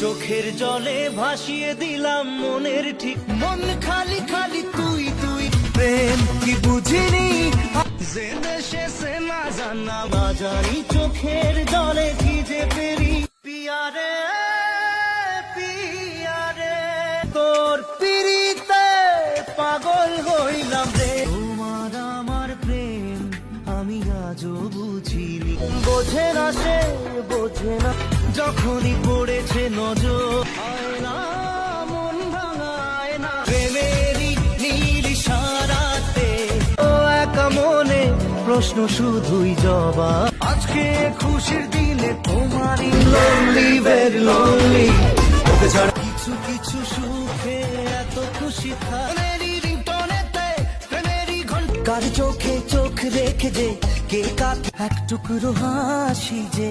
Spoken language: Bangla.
চোখের জলে ভাসিয়ে দিলাম মনের ঠিক, মন খালি খালি তুই তুই। প্রেম কি বুঝিনি জেনে শেষে না জানা বাজারি, চোখের জলে কি যে পেরি। পিয়ারে পিয়ারে তোর পিরিতে পাগল হইলাম রে। তোমার আমার প্রেম আমি আজও বুঝিনি, বোঝে না সে বোঝে না, যখনই পড়েছে নজর আয়না মন ভাঙায় না। প্রেমেরই নীল ইশারাতে ও একা মনে প্রশ্ন শুধুই জবাব। আজকে খুশির দিনে তোমারই lonely very lonely, ওকে ছাড়া কিছু কিছু সুখে এত খুশি থাকি। রিংটনেতে প্রেমেরই ঘন্টা, কার চোখে চোখ রেখে যে কে কাঁদে এক টুকরো হাসি যে।